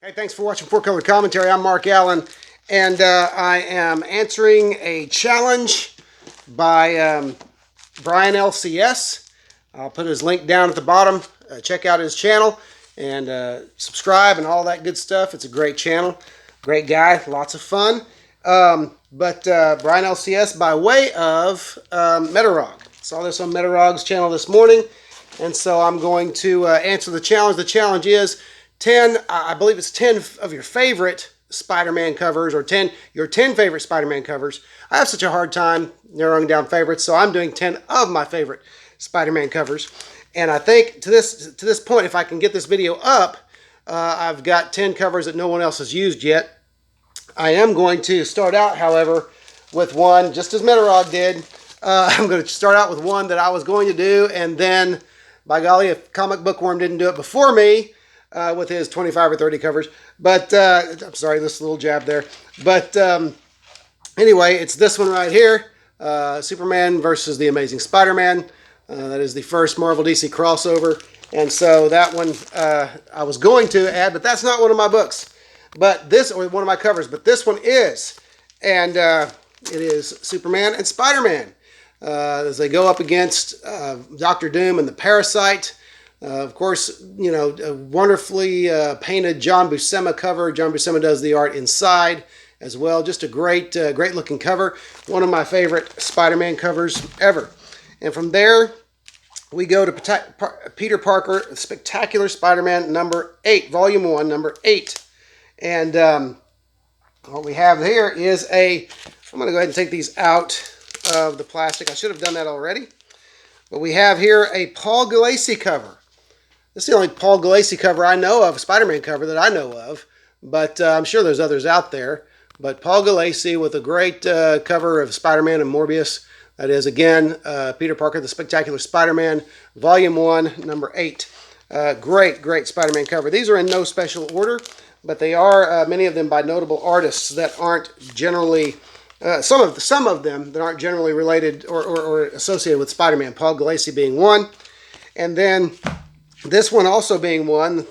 Hey, thanks for watching Four Color Commentary. I'm Mark Allen, and I am answering a challenge by Brian LCS. I'll put his link down at the bottom. Check out his channel and subscribe and all that good stuff. It's a great channel. Great guy. Lots of fun. Brian LCS by way of Metarog. Saw this on Metarog's channel this morning, and so I'm going to answer the challenge. The challenge is 10, I believe it's 10 of your favorite Spider-Man covers, or your 10 favorite Spider-Man covers. I have such a hard time narrowing down favorites, so I'm doing 10 of my favorite Spider-Man covers. And I think to this point, if I can get this video up, I've got 10 covers that no one else has used yet. I am going to start out, however, with one, just as Metarog did. I'm going to start out with one that I was going to do, and then, by golly, if Comic Bookworm didn't do it before me, with his 25 or 30 covers. But, I'm sorry, this little jab there. But, anyway, it's this one right here. Superman versus the Amazing Spider-Man. That is the first Marvel DC crossover. And so that one I was going to add, but that's not one of my books. But this, or one of my covers, but this one is. And it is Superman and Spider-Man. As they go up against Dr. Doom and the Parasite. Of course, you know, a wonderfully painted John Buscema cover. John Buscema does the art inside as well. Just a great looking cover. One of my favorite Spider-Man covers ever. And from there, we go to Peter Parker, Spectacular Spider-Man number 8, Volume 1, number 8. And what we have here is I'm going to go ahead and take these out of the plastic. I should have done that already. But we have here a Paul Gulacy cover. This is the only Paul Gulacy cover I know of, Spider-Man cover that I know of, but I'm sure there's others out there. But Paul Gulacy with a great cover of Spider-Man and Morbius. That is, again, Peter Parker, the Spectacular Spider-Man, Volume 1, number 8. Great Spider-Man cover. These are in no special order, but they are, many of them by notable artists that aren't generally, some of them that aren't generally related or associated with Spider-Man. Paul Gulacy being one. And then this one also being one.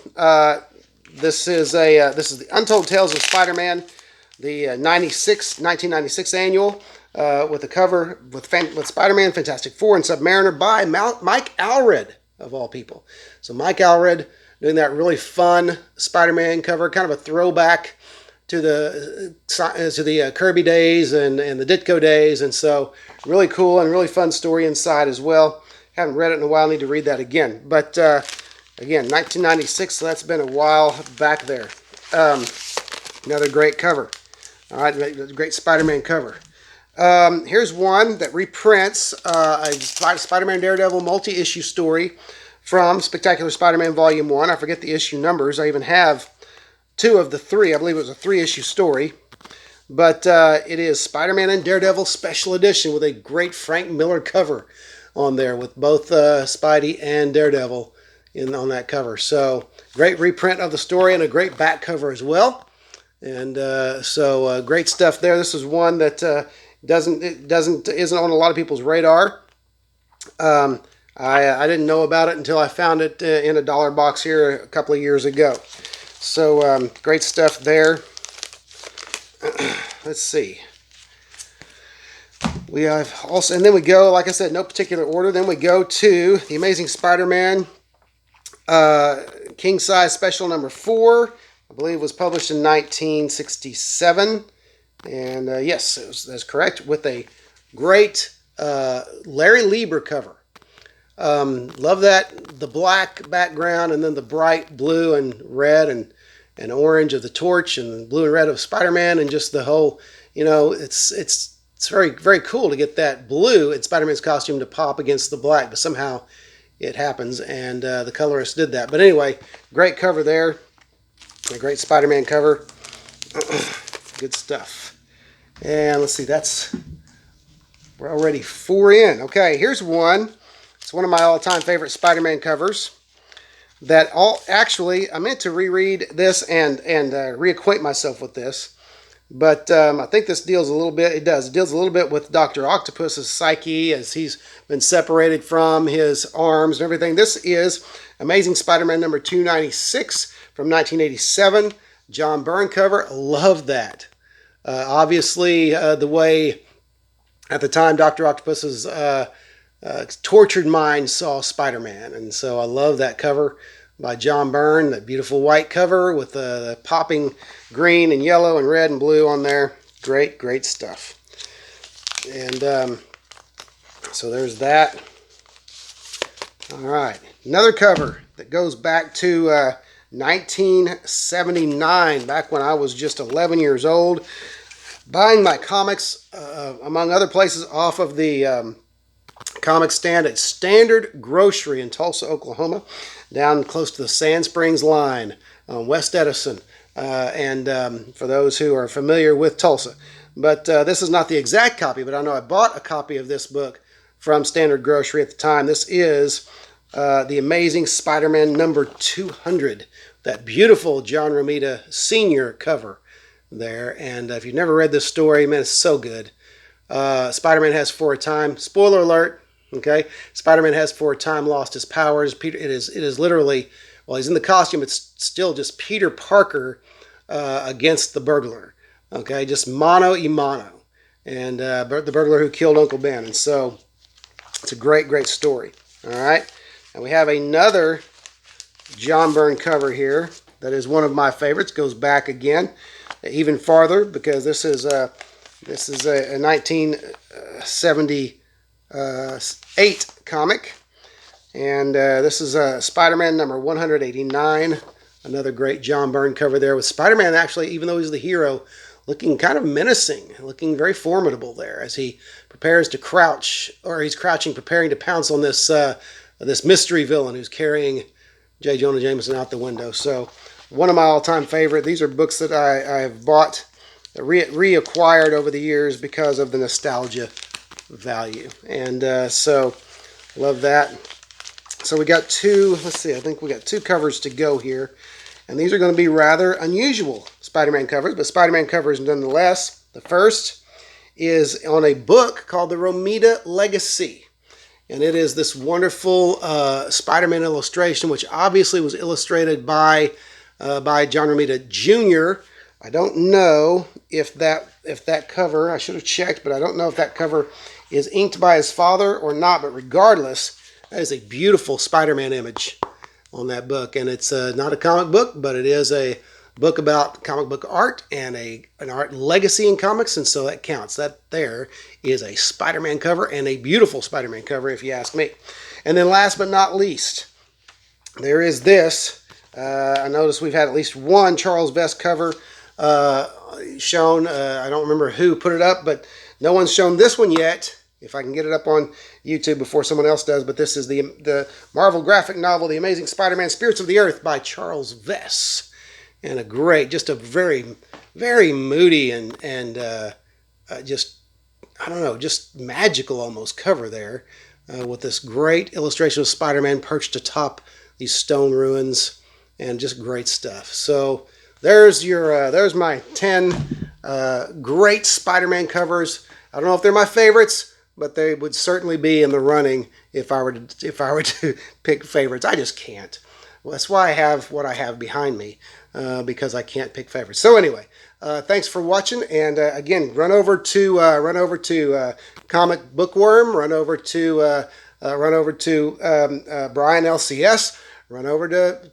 This is the Untold Tales of Spider-Man, the 1996 annual, with a cover with Spider-Man, Fantastic Four, and Submariner by Mike Allred, of all people. So Mike Allred doing that really fun Spider-Man cover, kind of a throwback to the Kirby days and the Ditko days, and so really cool and really fun story inside as well. Haven't read it in a while, need to read that again. But again, 1996, so that's been a while back there. Another great cover. All right, great Spider-Man cover. Here's one that reprints a Spider-Man Daredevil multi-issue story from Spectacular Spider-Man Volume 1. I forget the issue numbers. I even have 2 of the 3. I believe it was a 3-issue story. But it is Spider-Man and Daredevil Special Edition with a great Frank Miller cover on there with both Spidey and Daredevil on that cover. So great reprint of the story and a great back cover as well. And so great stuff there. This is one that isn't on a lot of people's radar. I didn't know about it until I found it in a dollar box here a couple of years ago. So great stuff there. Let's see. We have also, and then we go, like I said, no particular order. Then we go to The Amazing Spider-Man King Size Special number 4. I believe it was published in 1967. And yes, that's correct, with a great Larry Lieber cover. Love that, the black background and then the bright blue and red and orange of the torch and the blue and red of Spider-Man, and just the whole, you know, it's very cool to get that blue in Spider-Man's costume to pop against the black, but somehow it happens, and the colorist did that. But anyway, great cover there. A great Spider-Man cover. Good stuff. And let's see, we're already 4 in. Okay, here's one. It's one of my all-time favorite Spider-Man covers. Actually, I meant to reread this and reacquaint myself with this. But I think this deals a little bit, it deals a little bit with Dr. Octopus's psyche as he's been separated from his arms and everything. This is Amazing Spider-Man number 296 from 1987. John Byrne cover. Love that. Obviously, the way at the time Dr. Octopus's tortured mind saw Spider-Man. And so I love that cover by John Byrne, that beautiful white cover with the popping green and yellow and red and blue on there. Great, great stuff. And so there's that. All right, another cover that goes back to 1979, back when I was just 11 years old, buying my comics, among other places, off of the comic stand at Standard Grocery in Tulsa, Oklahoma, down close to the Sand Springs line on West Edison, and for those who are familiar with Tulsa. But this is not the exact copy, but I know I bought a copy of this book from Standard Grocery at the time. This is The Amazing Spider-Man number 200, that beautiful John Romita Sr. cover there. And if you've never read this story, man, it's so good. Spider-Man has for a time, spoiler alert, okay, Spider-Man has for a time lost his powers. Peter, it is literally, well, he's in the costume, it's still just Peter Parker against the burglar, okay, just mano y mano, and the burglar who killed Uncle Ben. And so it's a great, great story. All right, and we have another John Byrne cover here that is one of my favorites. Goes back again even farther, because this is a 1978 comic, and this is Spider-Man number 189. Another great John Byrne cover there, with Spider-Man actually, even though he's the hero, looking kind of menacing, looking very formidable there as he prepares to crouch, or he's crouching, preparing to pounce on this this mystery villain who's carrying J. Jonah Jameson out the window. So one of my all-time favorite. These are books that I have bought, reacquired over the years because of the nostalgia value. And so love that. So we got two, let's see, I think we got two covers to go here. And these are going to be rather unusual Spider-Man covers, but Spider-Man covers nonetheless. The first is on a book called the Romita Legacy. And it is this wonderful Spider-Man illustration, which obviously was illustrated by John Romita Jr. I don't know if that cover, I should have checked, but I don't know if that cover is inked by his father or not. But regardless, that is a beautiful Spider-Man image on that book. And it's not a comic book, but it is a book about comic book art and an art legacy in comics, and so that counts. That there is a Spider-Man cover, and a beautiful Spider-Man cover, if you ask me. And then last but not least, there is this. I noticed we've had at least one Charles Vess cover shown. I don't remember who put it up, but no one's shown this one yet. If I can get it up on YouTube before someone else does. But this is the Marvel graphic novel, The Amazing Spider-Man Spirits of the Earth by Charles Vess. And a great, just a very, very moody and just, I don't know, just magical almost cover there, with this great illustration of Spider-Man perched atop these stone ruins, and just great stuff. So there's your there's my 10 great Spider-Man covers. I don't know if they're my favorites, but they would certainly be in the running if I were to pick favorites. I just can't. Well, that's why I have what I have behind me, because I can't pick favorites. So anyway, thanks for watching, and again, run over to Comic Bookworm, run over to Brian LCS, run over to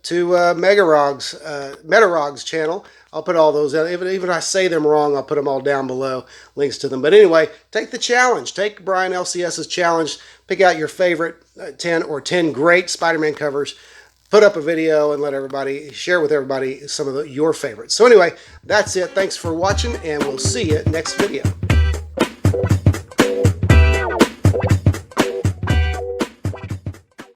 Metarog's channel. I'll put all those out. Even if I say them wrong, I'll put them all down below, links to them. But anyway, take the challenge. Take Brian LCS's challenge. Pick out your favorite 10 great Spider-Man covers. Put up a video and share with everybody some of your favorites. So anyway, that's it. Thanks for watching, and we'll see you next video.